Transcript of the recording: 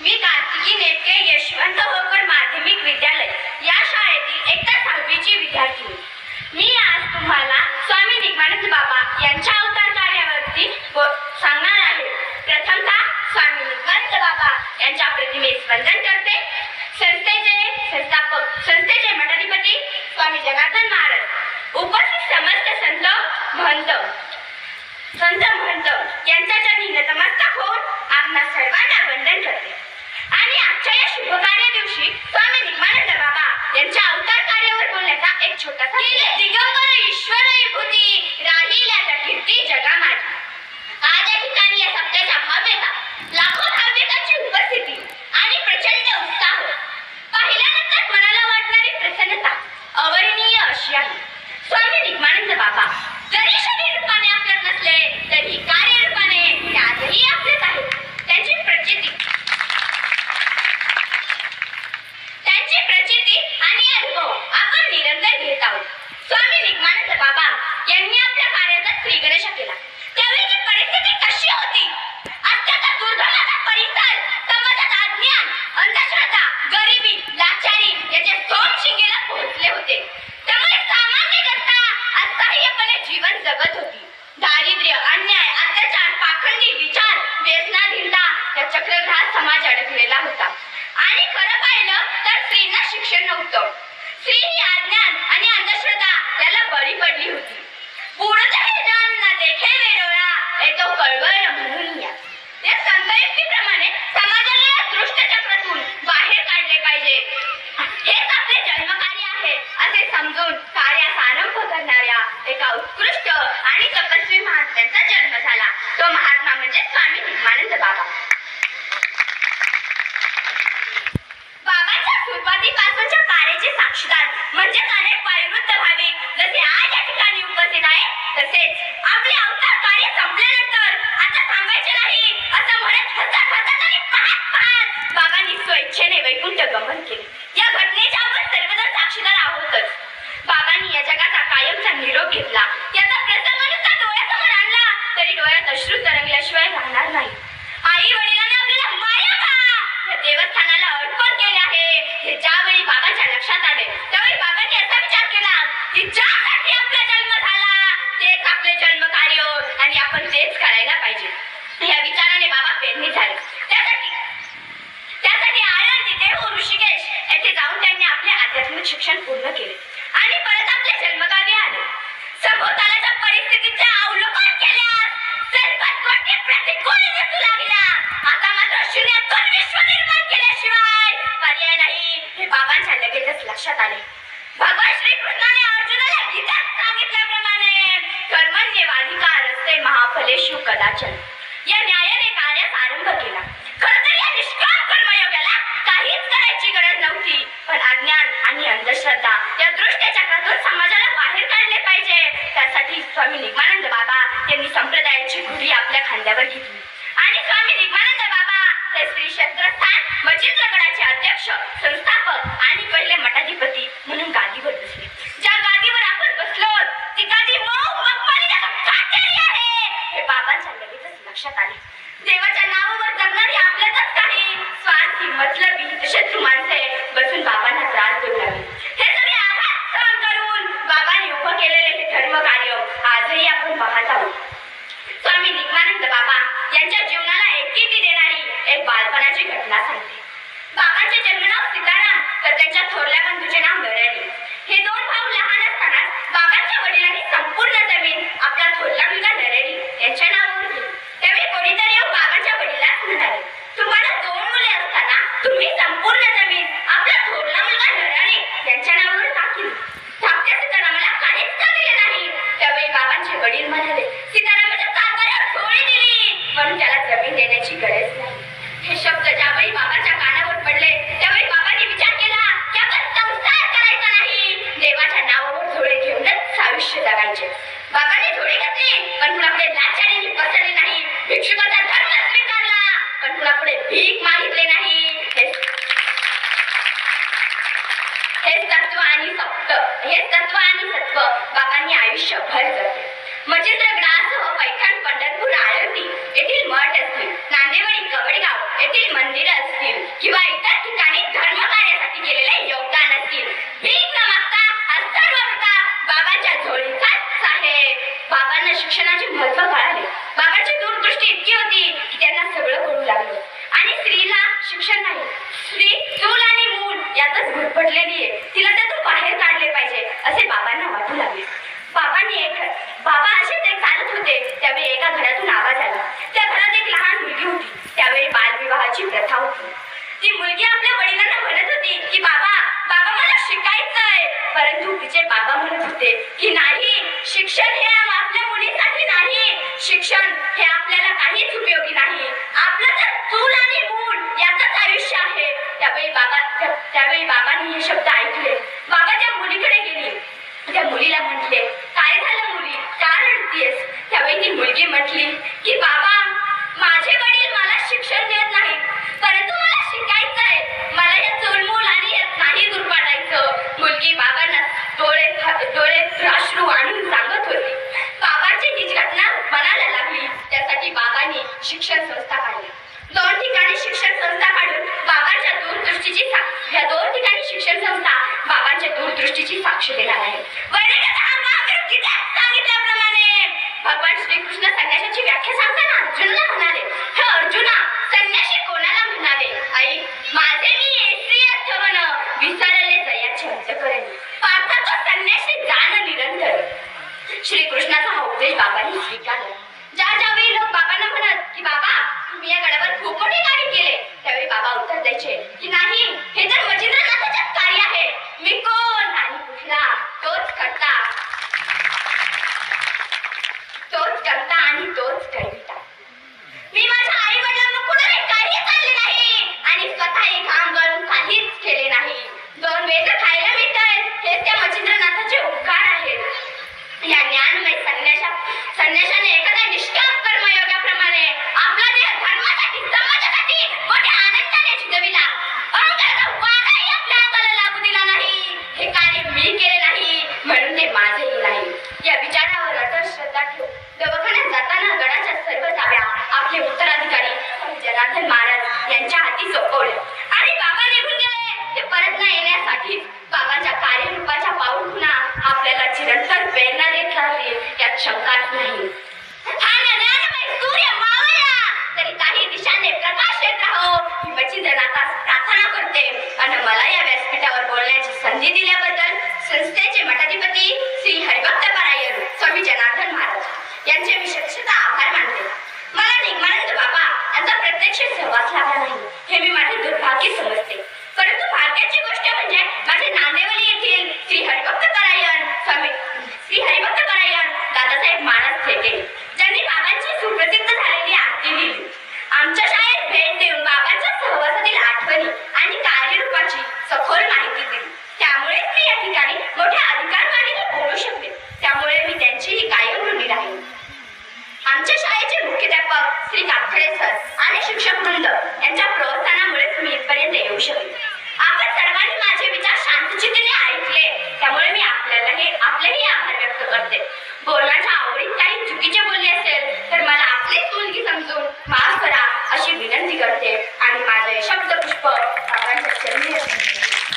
मी कार्तिकी नेटके यशवंत होळकर माध्यमिक विद्यालय या शाळेतील इयत्ता 6वीची विद्यार्थिनी. मी आज तुम्हाला स्वामी निगमानंद बाबा यांच्या अवतार कार्यावरती सांगणार आहे. प्रथमतः स्वामी निगमानंद बाबा यांच्या प्रतिमेस वंदन करते. संस्थेचे संस्थापक, संस्थेचे मठाधिपती स्वामी जनार्दन महाराज, उपस्थित समस्त संत महंत यांच्या चरणी नतमस्तक होऊन आपणा सर्वांना वंदन करते. आणि आजच्या या शुभ कार्य दिवशी स्वामी निगमानंद बाबा यांच्या अवतार कार्यावर बोलण्याचा एक छोटासा दिगंबर ईश्वर विभूती राहिल्या त्या कीर्ती जगा माझी. आज या ठिकाणी या सप्त्याच्या भाव्यता, लाखो भाविकांची उपस्थिती आणि प्रचंड उत्साह पाहिल्यानंतर मनाला वाटणारी प्रसन्नता अवर्णनीय अशी आहे. स्वामी निगमानंद बाबा जरी शरीर रूपाने आपल्यात नसले तरी कार्य रूपाने ते आजही आपल्यात आहेत. त्यांची प्रचिती आणि अनुभव आपण निरंतर घेत आहोत. स्वामी निगमानंद बाबा यांनी आपल्या कार्याचा श्रीगणेश केला त्यावेळीची परिस्थिती कशी होती? अत्यंत दुर्गम असा परिसर, समाजात अज्ञान, अंधश्रद्धा, गरिबी, लाचारी याचे सोम शिंगेला पोहोचले होते. त्यामुळे सामान्य जनता असहाय्यपणे जीवन जगत होती. दारिद्र्य, अन्याय, अत्याचार, पाखंडी विचार, व्यसनाधीनता या चक्रग्रहात समाज अडकलेला होता. आणि खरं पाहिलं तर स्त्रींना शिक्षण नव्हतं. स्त्री ही अज्ञान आणि अंधश्रद्धा याला बळी पडली होती. बुडत हे जन ना देखे वेडोळा येतो कळवळ म्हणून या. या संतयुक्तीप्रमाणे समाजाला या दृष्ट चक्रातून बाहेर काढले पाहिजे. हेच आपले जन्मकार्य आहे असे समजून कार्यास आरंभ करणाऱ्या एका उत्कृष्ट आणि तपस्वी महात्म्याचा जन्म झाला. तो महात्मा म्हणजे स्वामी निगमानंद बाबा. बाबांच्या सुरुवातीपासूनच्या कार्याचे साक्षीदार म्हणजेच अनेक वयोवृद्ध भाविक जसे आज या ठिकाणी उपस्थित आहेत, तसेच आपले अवतार कार्य संपल्यानंतर आता थांबायचे नाही असं म्हणत हसत आणि पाहत बाबांनी स्वइच्छेने वैकुंठ गमन केले. या घटनेच्या आपण सर्वजण साक्षीदार आहोतच. बाबांनी या जगाचा कायमचा निरोप घेतला. याचा प्रसंग नुसता डोळ्यासमोर आणला तरी डोळ्यात अश्रू तरंगल्याशिवाय राहणार नाही. आई वडिलांनी आपल्याला माया या देवस्थानाला अर्पण केले आहे हे ज्यावेळी बाबांच्या लक्षात आले त्यावेळी बाबांनी असा विचार केला की ज्यासाठी आपला जन्म झाला तेच आपले जन्म कार्य आणि आपण तेच करायला पाहिजे. या विचाराने बाबा प्रेरित झाले. त्यासाठी आळंदी, देहू, ऋषिकेश येथे जाऊन त्यांनी आपले आध्यात्मिक शिक्षण पूर्ण केले आणि परत आपल्या जन्मगावी आले. सभोवतालच्या परिस्थितीचे अवलोकन केल्यास सर्वात गोष्टी प्रतिकूल दिसू लागल्या. आता मात्र शून्यातून विश्व निर्माण केल्याशिवाय पर्याय नाही हे बाबांच्या लगेचच लक्षात आले. भगवान श्रीकृष्णाने अर्जुनाला गीतेत सांगितल्याप्रमाणे कर्मण्येवाधिकार असते महाफलेषु कदाचन या न्यायाने कार्यास आरंभ केला. खरं तर या निष्काम कर्मयोगाला काहीच करायची गरज नव्हती, पण अज्ञान आणि अंधश्रद्धा या दृष्ट चक्रातून समाजाला बाहेर काढले पाहिजे. त्यासाठी स्वामी निगमानंद बाबा यांनी संप्रदायाची घुरी आपल्या खांद्यावर घेतली आणि स्वामी निगमानंद बाबा हे श्री क्षेत्रस्थान मच्छिंद्रगडाचे अध्यक्ष, संस्थापक आणि पहिले मठाधिपती म्हणून गादीवर बसले. ज्या गादीवर आपण बसलो ती गादी काटेरी आहे हे बाबांच्या लगेचच लक्षात आले. देवाच्या नावावर जगणारी आपल्यातच काही स्वार्थी, मतलबी, शत्रू माणसे बसून बाबांना त्रास देऊ लागली. हे सगळे आघात सहन करून बाबांनी उभं केलेले हे धर्म कार्य आजही आपण पाहत आहोत. स्वामी निगमानंद बाबा यांच्या जीवनाला एकीती देणारी एक बालपणाची घटना सांगते. बाबांचे जन्मनाव सीताराम तर त्यांच्या थोरल्या बंधूचे नाव नरहरी. हे दोन भाऊ लहान असतानाच बाबांच्या वडिलांनी संपूर्ण जमीन आपला थोरला मुलगा नरहरी यांच्या नावावर दिली. त्यावेळी कोणीतरी येऊन बाबांच्या वडिलांना म्हणाले, तुम्हाला 2 मुले असताना तुम्ही संपूर्ण जमीन आपला थोरला मुलगा नरहरी यांच्या नावावर का केली? धाकट्या सीतारामाला काहीच का दिले नाही? त्यावेळी बाबांचे वडील म्हणाले, सीतारामाच्या तांब्यावर झोळी दिली म्हणून त्याला जमीन देण्याची गरज नाही. हे शब्द ज्यावेळी बाबांच्या कानावर पडले त्यावेळी बाबांनी विचार केला की आपण संसार करायचा नाही, देवाच्या नावावर झोळे घेऊनच आयुष्य जगायचे. बाबांनी झोळी घेतली पण कुणापुढे लाचारीने पसरली नाही. भिक्षुकाचा धर्म स्वीकारला पण कुणापुढे भीक मागितले नाही. हे तत्व आणि सत्व बाबांनी आयुष्यभर जगले. मच्छिंद्रगडासह पैठण, पंढरपूर, आळंदी येथील मठ असतील, नांदेवाडी, कवडगाव येथील मंदिर असतील, नावाची प्रथा होती. ती मुलगी आपल्या वडिलांना म्हणत होती की बाबा बाबा मला शिकायचंय, परंतु तिचे बाबा म्हणत होते की नाही, शिक्षण हे आपल्या मुलीसाठी नाही, शिक्षण हे आपल्याला काहीच उपयोगी नाही, आपलं तर चूल आणि मूल याचंच आयुष्य आहे. त्यावेळी बाबांनी हे शब्द ऐकले. बाबा त्या मुलीकडे गेली. त्या मुलीला म्हटले, काय झालं मुली, का रडतीयस? त्यावेळी ती मुलगी म्हटली की बाबा माझे वडील मला शिक्षण देत नाहीत, परंतु मला शिकायचंय, मला या चूलमूल आणि यात नाही दूर पाडायचं. मुलगी बाबांना डोळे अश्रू आणून सांगत होती. बाबांची हीच घटना मनाला लागली. त्यासाठी बाबांनी शिक्षण संस्था काढली. 2 ठिकाणी शिक्षण संस्था काढून बाबांच्या या 2 ठिकाणी शिक्षण संस्था बाबांच्या दूरदृष्टीची साक्ष देणार आहे. सांगितल्याप्रमाणे भगवान श्रीकृष्ण संन्यासाची व्याख्या सांगताना अर्जुनाला म्हणाले, हे अर्जुना, संन्यासी कोणाला म्हणावे? आई, माझे मी ऐसी अथवन विसरले जयाचे अंतकरणी, पार्थाचा संन्यासी जाण निरंतर. श्रीकृष्णाचा हा उपदेश बाबांनी स्वीकारला. ज्यावेळी लोक बाबांना म्हणत की बाबा तुम्ही या गडावर खूप मोठे कार्य केले, त्यावेळी बाबा उत्तर द्यायचे की नाही, हे तर मच्छिंद्रनाथाचेच कार्य आहे. मी कोण आणि कुठला, तोच करता आणि तोच करिता. मी माझ्या आई वडिलांना कुठे काही चालले नाही आणि स्वतःही काम करून काहीच केले नाही. 2 वेद खायला मिळतात, हेच त्या मच्छिंद्रनाथाचे उपकार आहेत. या ज्ञानमय संन्याशाने एखाद्या निष्काम कर्मयोगाप्रमाणे आपला देह धर्मासाठी, समाजासाठी मोठ्या आनंदाने झिजविला. अहंकाराचा वाघाही आपल्या अंगाला लागू दिला नाही. हे कार्य मी केले नाही म्हणून ते माझेही नाही. या विचारावर अटळ श्रद्धा ठेवून दवाखान्यात जाताना गडाच्या सर्व चाव्या आपले उत्तराधिकारी जनार्दन महाराज यांच्या हाती सोपवल्या आणि बाबा निघून गेले. ते परत न येण्यासाठी बाबांच्या कार्यरूपाच्या पाऊल खुणा आपल्याला चिरंतन प्रेरणा देत राहतील, यात शंकाच नाही. हा ज्ञानमय सूर्य मावळला तरी काही दिशाने प्रकाश येत राहो, ही मच्छिंद्रनाथास प्रार्थना करते आणि मला या व्यासपीठावर बोलण्याची संधी दिल्याबद्दल